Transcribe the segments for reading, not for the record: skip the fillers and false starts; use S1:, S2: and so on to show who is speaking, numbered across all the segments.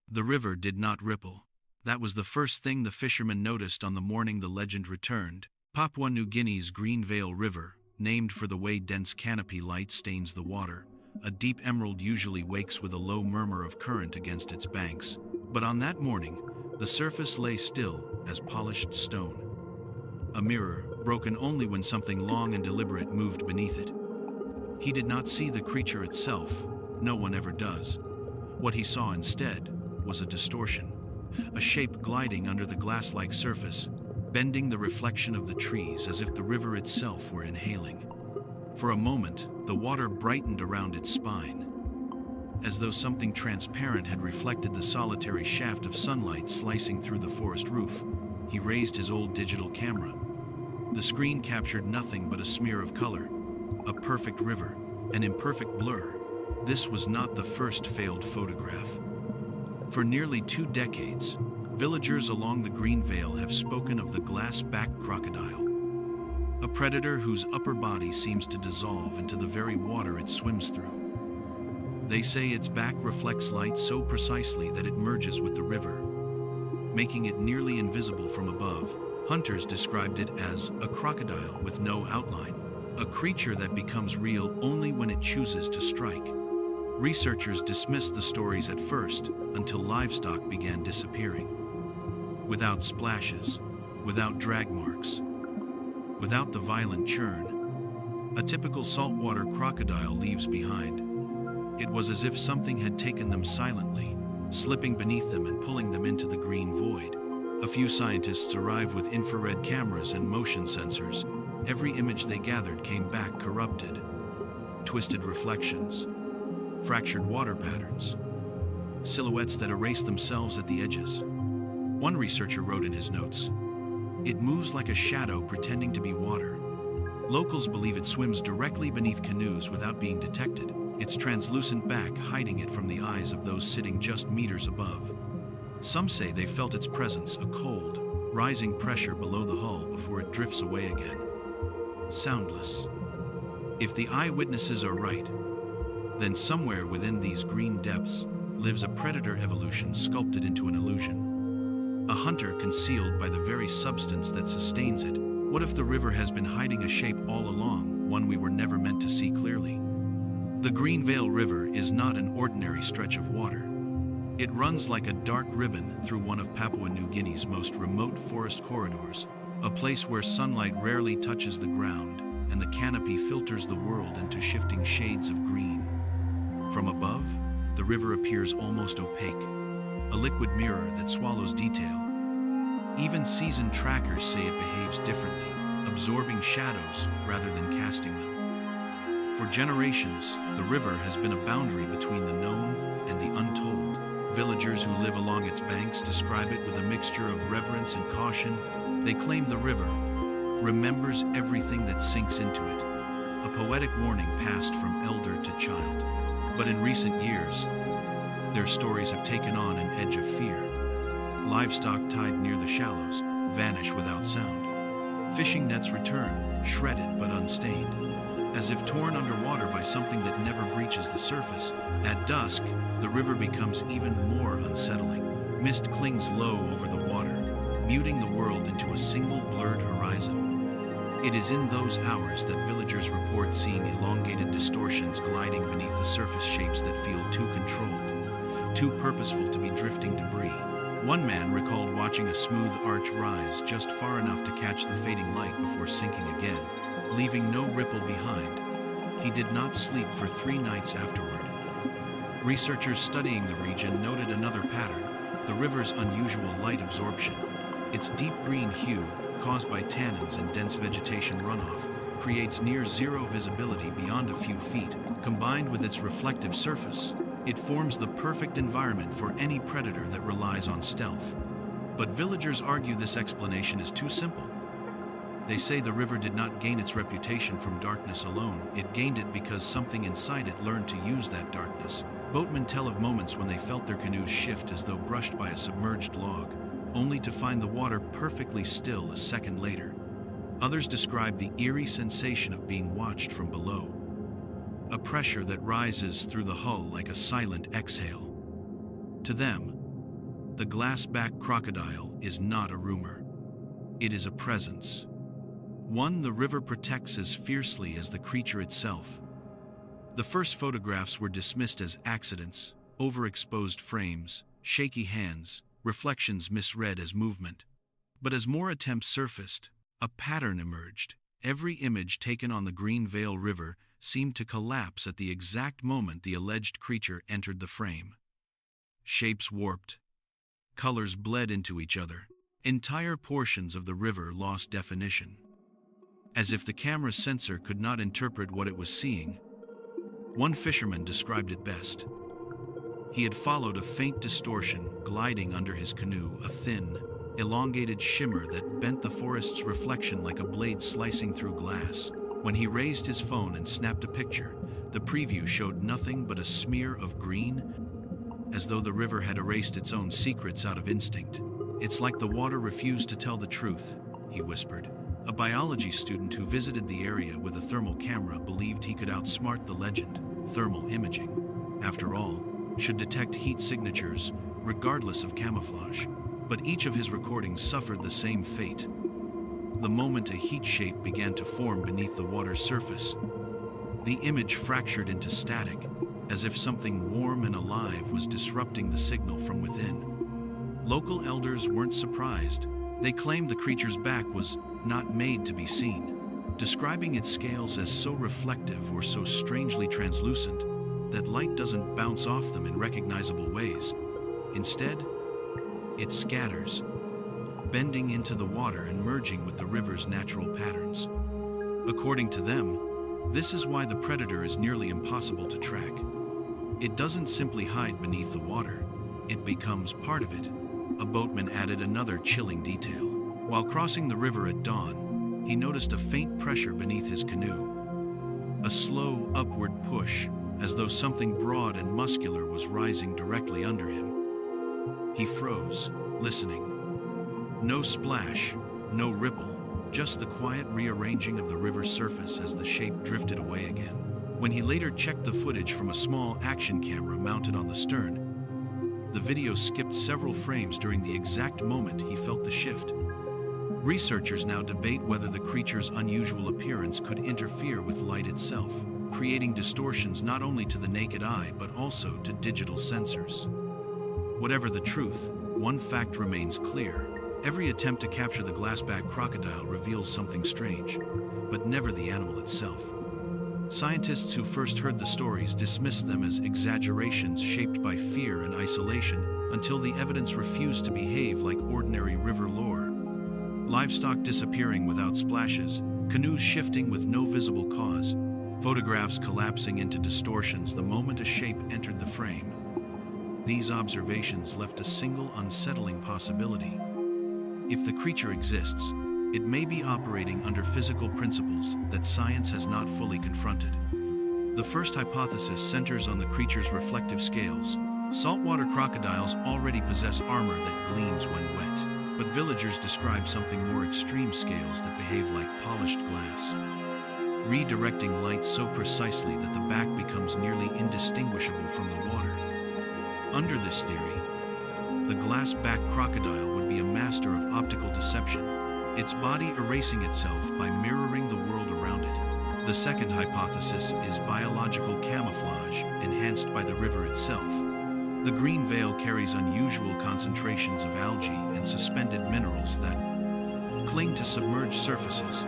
S1: The river did not ripple. That was the first thing the fishermen noticed on the morning the legend returned. Papua New Guinea's Green Veil River, named for the way dense canopy light stains the water, a deep emerald usually wakes with a low murmur of current against its banks. But on that morning, the surface lay still as polished stone. A mirror, broken only when something long and deliberate moved beneath it. He did not see the creature itself. No one ever does. What he saw instead was a distortion, a shape gliding under the glass-like surface, bending the reflection of the trees as if the river itself were inhaling. For a moment, the water brightened around its spine, as though something transparent had reflected the solitary shaft of sunlight slicing through the forest roof. He raised his old digital camera. The screen captured nothing but a smear of color, a perfect river, an imperfect blur. This was not the first failed photograph. For nearly 2 decades, villagers along the Green Veil have spoken of the Glass-Back Crocodile, a predator whose upper body seems to dissolve into the very water it swims through. They say its back reflects light so precisely that it merges with the river, making it nearly invisible from above. Hunters described it as a crocodile with no outline, a creature that becomes real only when it chooses to strike. Researchers dismissed the stories at first until livestock began disappearing. Without splashes, without drag marks, without the violent churn a typical saltwater crocodile leaves behind. It was as if something had taken them silently, slipping beneath them and pulling them into the green void. A few scientists arrived with infrared cameras and motion sensors. Every image they gathered came back corrupted. Twisted reflections, fractured water patterns, silhouettes that erase themselves at the edges. One researcher wrote in his notes, "It moves like a shadow pretending to be water." Locals believe it swims directly beneath canoes without being detected, its translucent back hiding it from the eyes of those sitting just meters above. Some say they felt its presence, a cold, rising pressure below the hull before it drifts away again. Soundless. If the eyewitnesses are right, then somewhere within these green depths lives a predator evolution sculpted into an illusion. A hunter concealed by the very substance that sustains it. What if the river has been hiding a shape all along, one we were never meant to see clearly? The Green Veil River is not an ordinary stretch of water. It runs like a dark ribbon through one of Papua New Guinea's most remote forest corridors, a place where sunlight rarely touches the ground and the canopy filters the world into shifting shades of green. From above, the river appears almost opaque, a liquid mirror that swallows detail. Even seasoned trackers say it behaves differently, absorbing shadows rather than casting them. For generations, the river has been a boundary between the known and the untold. Villagers who live along its banks describe it with a mixture of reverence and caution. They claim the river remembers everything that sinks into it, a poetic warning passed from elder to child. But in recent years, their stories have taken on an edge of fear. Livestock tied near the shallows vanish without sound. Fishing nets return, shredded but unstained, as if torn underwater by something that never breaches the surface. At dusk, the river becomes even more unsettling. Mist clings low over the water, muting the world into a single blurred horizon. It is in those hours that villagers report seeing elongated distortions gliding beneath the surface, shapes that feel too controlled, too purposeful to be drifting debris. One man recalled watching a smooth arch rise just far enough to catch the fading light before sinking again, leaving no ripple behind. He did not sleep for 3 nights afterward. Researchers studying the region noted another pattern: the river's unusual light absorption. Its deep green hue, caused by tannins and dense vegetation runoff, creates near-zero visibility beyond a few feet. Combined with its reflective surface, it forms the perfect environment for any predator that relies on stealth. But villagers argue this explanation is too simple. They say the river did not gain its reputation from darkness alone. It gained it because something inside it learned to use that darkness. Boatmen tell of moments when they felt their canoes shift as though brushed by a submerged log, only to find the water perfectly still a second later. Others describe the eerie sensation of being watched from below, a pressure that rises through the hull like a silent exhale. To them, The glass-back crocodile is not a rumor. It is a presence. One the river protects as fiercely as the creature itself. The first photographs were dismissed as accidents, overexposed frames, shaky hands, reflections misread as movement. But as more attempts surfaced, a pattern emerged. Every image taken on the Green Veil River seemed to collapse at the exact moment the alleged creature entered the frame. Shapes warped. Colors bled into each other. Entire portions of the river lost definition. As if the camera's sensor could not interpret what it was seeing. One fisherman described it best. He had followed a faint distortion gliding under his canoe, a thin, elongated shimmer that bent the forest's reflection like a blade slicing through glass. When he raised his phone and snapped a picture, the preview showed nothing but a smear of green, as though the river had erased its own secrets out of instinct. "It's like the water refused to tell the truth," he whispered. A biology student who visited the area with a thermal camera believed he could outsmart the legend. Thermal imaging, after all, should detect heat signatures, regardless of camouflage. But each of his recordings suffered the same fate. The moment a heat shape began to form beneath the water's surface, the image fractured into static, as if something warm and alive was disrupting the signal from within. Local elders weren't surprised. They claimed the creature's back was not made to be seen, describing its scales as so reflective or so strangely translucent that light doesn't bounce off them in recognizable ways. Instead, it scatters, bending into the water and merging with the river's natural patterns. According to them, this is why the predator is nearly impossible to track. It doesn't simply hide beneath the water, it becomes part of it. A boatman added another chilling detail. While crossing the river at dawn, he noticed a faint pressure beneath his canoe. A slow, upward push, as though something broad and muscular was rising directly under him. He froze, listening. No splash, no ripple, just the quiet rearranging of the river's surface as the shape drifted away again. When he later checked the footage from a small action camera mounted on the stern, the video skipped several frames during the exact moment he felt the shift. Researchers now debate whether the creature's unusual appearance could interfere with light itself, creating distortions not only to the naked eye but also to digital sensors. Whatever the truth, one fact remains clear. Every attempt to capture the glass-back crocodile reveals something strange, but never the animal itself. Scientists who first heard the stories dismissed them as exaggerations shaped by fear and isolation until the evidence refused to behave like ordinary river lore. Livestock disappearing without splashes, canoes shifting with no visible cause, photographs collapsing into distortions the moment a shape entered the frame. These observations left a single unsettling possibility. If the creature exists, it may be operating under physical principles that science has not fully confronted. The first hypothesis centers on the creature's reflective scales. Saltwater crocodiles already possess armor that gleams when wet, but villagers describe something more extreme: scales that behave like polished glass, redirecting light so precisely that the back becomes nearly indistinguishable from the water. Under this theory, the glass-back crocodile would be a master of optical deception, its body erasing itself by mirroring the world around it. The second hypothesis is biological camouflage enhanced by the river itself. The Green Veil carries unusual concentrations of algae and suspended minerals that cling to submerged surfaces.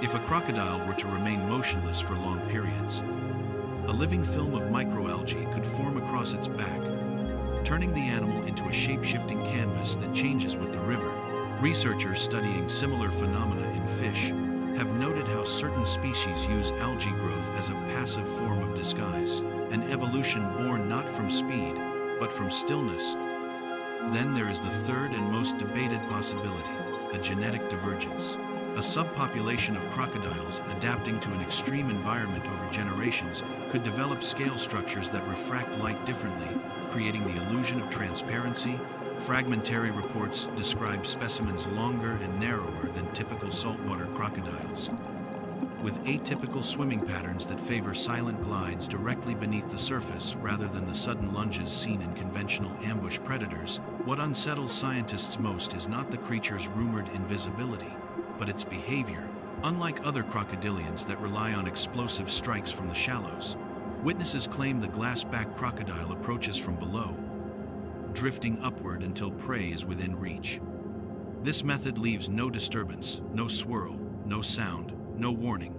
S1: If a crocodile were to remain motionless for long periods, a living film of microalgae could form across its back, turning the animal into a shape-shifting canvas that changes with the river. Researchers studying similar phenomena in fish have noted how certain species use algae growth as a passive form of disguise, an evolution born not from speed, but from stillness. Then there is the third and most debated possibility, a genetic divergence. A subpopulation of crocodiles adapting to an extreme environment over generations could develop scale structures that refract light differently, creating the illusion of transparency. Fragmentary reports describe specimens longer and narrower than typical saltwater crocodiles. with atypical swimming patterns that favor silent glides directly beneath the surface rather than the sudden lunges seen in conventional ambush predators. What unsettles scientists most is not the creature's rumored invisibility, but its behavior, unlike other crocodilians that rely on explosive strikes from the shallows. Witnesses claim the glass-back crocodile approaches from below, drifting upward until prey is within reach. This method leaves no disturbance, no swirl, no sound, no warning.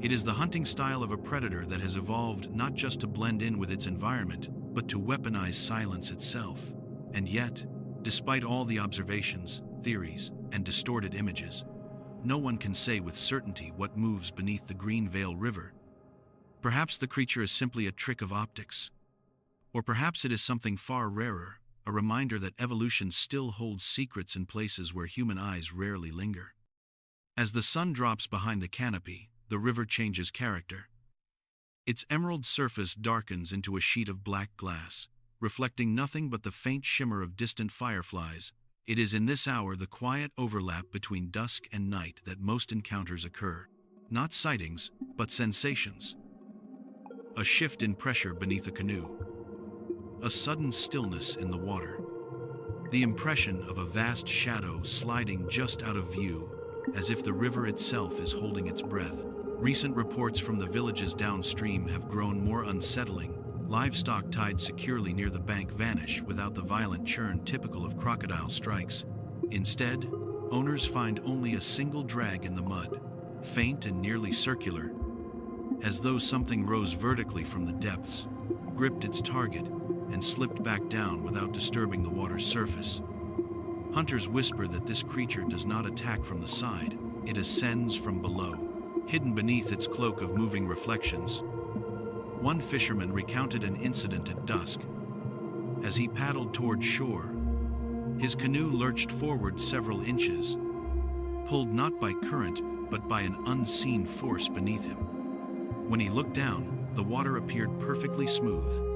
S1: It is the hunting style of a predator that has evolved not just to blend in with its environment, but to weaponize silence itself. And yet, despite all the observations, theories, and distorted images, no one can say with certainty what moves beneath the Green Veil River. Perhaps the creature is simply a trick of optics. Or perhaps it is something far rarer, a reminder that evolution still holds secrets in places where human eyes rarely linger. As the sun drops behind the canopy, the river changes character. Its emerald surface darkens into a sheet of black glass, reflecting nothing but the faint shimmer of distant fireflies. It is in this hour the quiet overlap between dusk and night that most encounters occur. Not sightings, but sensations. A shift in pressure beneath a canoe. A sudden stillness in the water. The impression of a vast shadow sliding just out of view, as if the river itself is holding its breath. Recent reports from the villages downstream have grown more unsettling. Livestock tied securely near the bank vanish without the violent churn typical of crocodile strikes. Instead, owners find only a single drag in the mud, faint and nearly circular, as though something rose vertically from the depths, gripped its target, and slipped back down without disturbing the water's surface. Hunters whisper that this creature does not attack from the side, it ascends from below, hidden beneath its cloak of moving reflections. One fisherman recounted an incident at dusk. As he paddled toward shore, his canoe lurched forward several inches, pulled not by current, but by an unseen force beneath him. When he looked down, the water appeared perfectly smooth,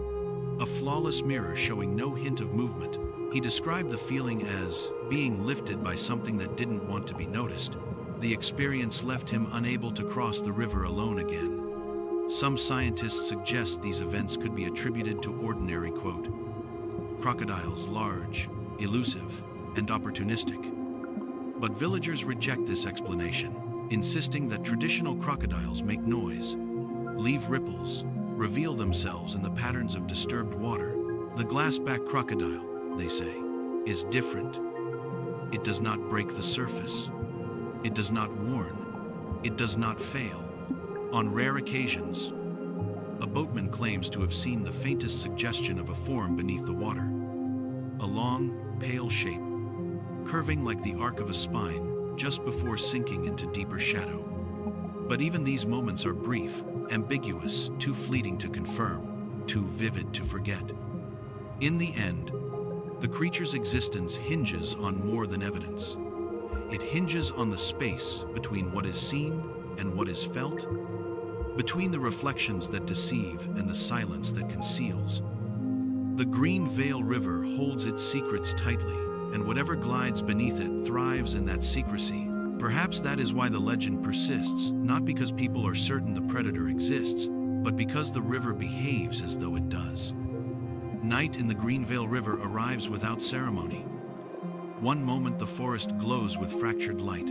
S1: a flawless mirror showing no hint of movement. He described the feeling as being lifted by something that didn't want to be noticed. The experience left him unable to cross the river alone again. Some scientists suggest these events could be attributed to ordinary, quote, crocodiles, large, elusive, and opportunistic. But villagers reject this explanation, insisting that traditional crocodiles make noise, leave ripples, reveal themselves in the patterns of disturbed water. The glass-back crocodile, they say, is different. It does not break the surface. It does not warn. It does not fail. On rare occasions, a boatman claims to have seen the faintest suggestion of a form beneath the water. A long, pale shape, curving like the arc of a spine, just before sinking into deeper shadow. But even these moments are brief, ambiguous, too fleeting to confirm, too vivid to forget. In the end, the creature's existence hinges on more than evidence. It hinges on the space between what is seen and what is felt, between the reflections that deceive and the silence that conceals. The Green Veil River holds its secrets tightly, and whatever glides beneath it thrives in that secrecy. Perhaps that is why the legend persists, not because people are certain the predator exists, but because the river behaves as though it does. Night in the Green Veil River arrives without ceremony. One moment the forest glows with fractured light.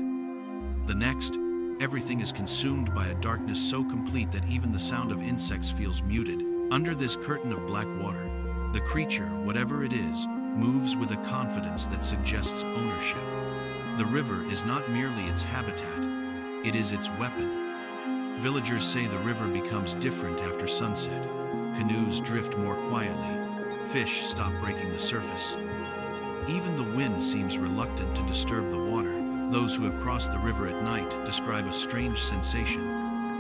S1: The next, everything is consumed by a darkness so complete that even the sound of insects feels muted. Under this curtain of black water, the creature, whatever it is, moves with a confidence that suggests ownership. The river is not merely its habitat, it is its weapon. Villagers say the river becomes different after sunset. Canoes drift more quietly. Fish stop breaking the surface. Even the wind seems reluctant to disturb the water. Those who have crossed the river at night describe a strange sensation,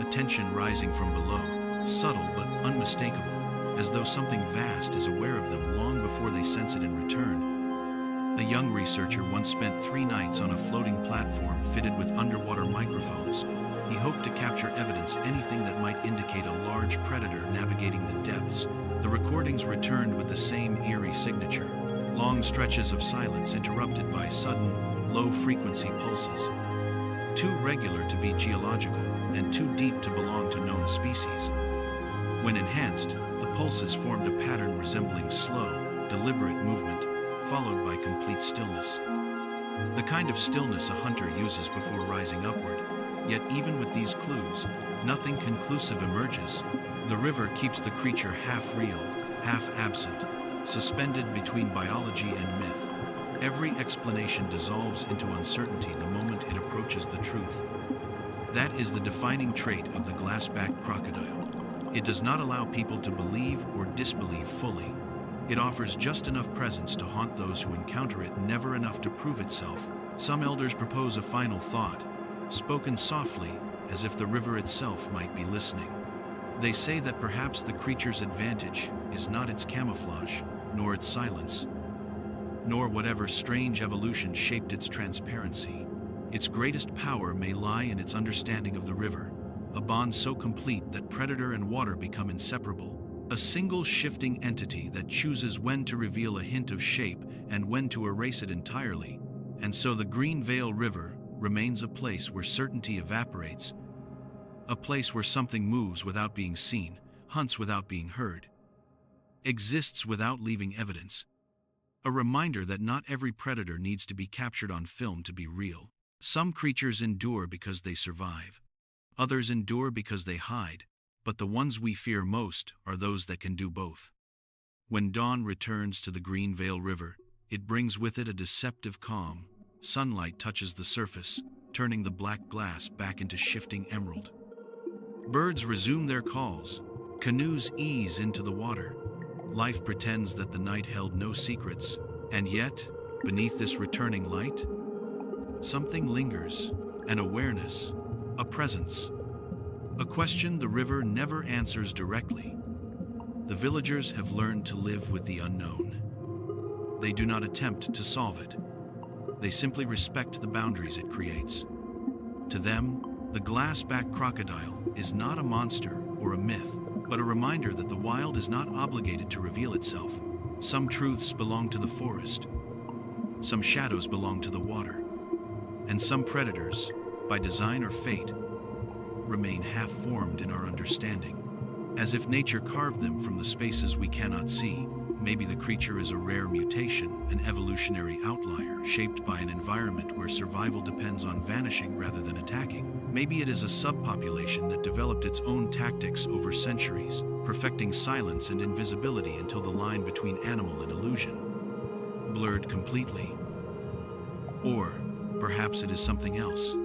S1: a tension rising from below, subtle but unmistakable, as though something vast is aware of them long before they sense it in return. A young researcher once spent 3 nights on a floating platform fitted with underwater microphones. He hoped to capture evidence, anything that might indicate a large predator navigating the depths. The recordings returned with the same eerie signature, long stretches of silence interrupted by sudden, low-frequency pulses, too regular to be geological. and too deep to belong to known species. When enhanced, the pulses formed a pattern resembling slow, deliberate movement, followed by complete stillness. The kind of stillness a hunter uses before rising upward. Yet even with these clues, nothing conclusive emerges. The river keeps the creature half real, half absent, suspended between biology and myth. Every explanation dissolves into uncertainty the moment it approaches the truth. That is the defining trait of the glass-back crocodile. It does not allow people to believe or disbelieve fully. It offers just enough presence to haunt those who encounter it, never enough to prove itself. Some elders propose a final thought, spoken softly, as if the river itself might be listening. They say that perhaps the creature's advantage is not its camouflage, nor its silence, nor whatever strange evolution shaped its transparency. Its greatest power may lie in its understanding of the river, a bond so complete that predator and water become inseparable. A single shifting entity that chooses when to reveal a hint of shape and when to erase it entirely. And so the Green Veil River remains a place where certainty evaporates, a place where something moves without being seen, hunts without being heard, exists without leaving evidence. A reminder that not every predator needs to be captured on film to be real. Some creatures endure because they survive. Others endure because they hide. But the ones we fear most are those that can do both. When dawn returns to the Green Veil River, it brings with it a deceptive calm. Sunlight touches the surface, turning the black glass back into shifting emerald. Birds resume their calls. Canoes ease into the water. Life pretends that the night held no secrets. And yet, beneath this returning light, something lingers, an awareness, a presence. A question the river never answers directly. The villagers have learned to live with the unknown. They do not attempt to solve it. They simply respect the boundaries it creates. To them, the glass-back crocodile is not a monster or a myth, but a reminder that the wild is not obligated to reveal itself. Some truths belong to the forest. Some shadows belong to the water. And some predators, by design or fate, remain half-formed in our understanding. As if nature carved them from the spaces we cannot see. Maybe the creature is a rare mutation, an evolutionary outlier, shaped by an environment where survival depends on vanishing rather than attacking. Maybe it is a subpopulation that developed its own tactics over centuries, perfecting silence and invisibility until the line between animal and illusion blurred completely. Or perhaps it is something else.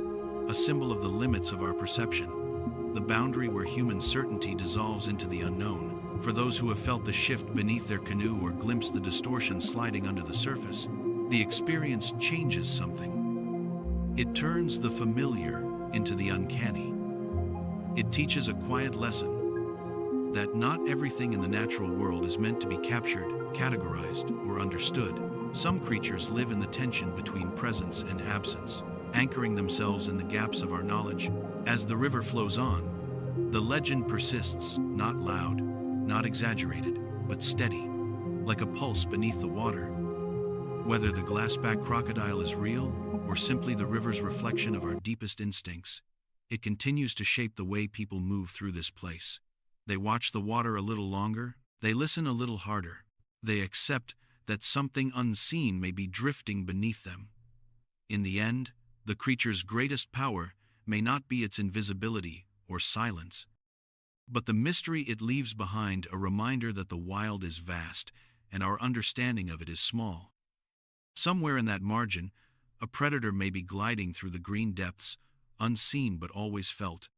S1: A symbol of the limits of our perception, the boundary where human certainty dissolves into the unknown. For those who have felt the shift beneath their canoe or glimpsed the distortion sliding under the surface, the experience changes something. It turns the familiar into the uncanny. It teaches a quiet lesson that not everything in the natural world is meant to be captured, categorized, or understood. Some creatures live in the tension between presence and absence, anchoring themselves in the gaps of our knowledge. As the river flows on, the legend persists, not loud, not exaggerated, but steady, like a pulse beneath the water. Whether the glass-back crocodile is real, or simply the river's reflection of our deepest instincts, it continues to shape the way people move through this place. They watch the water a little longer, they listen a little harder, they accept that something unseen may be drifting beneath them. In the end, the creature's greatest power may not be its invisibility or silence, but the mystery it leaves behind, a reminder that the wild is vast and our understanding of it is small. Somewhere in that margin, a predator may be gliding through the green depths, unseen but always felt.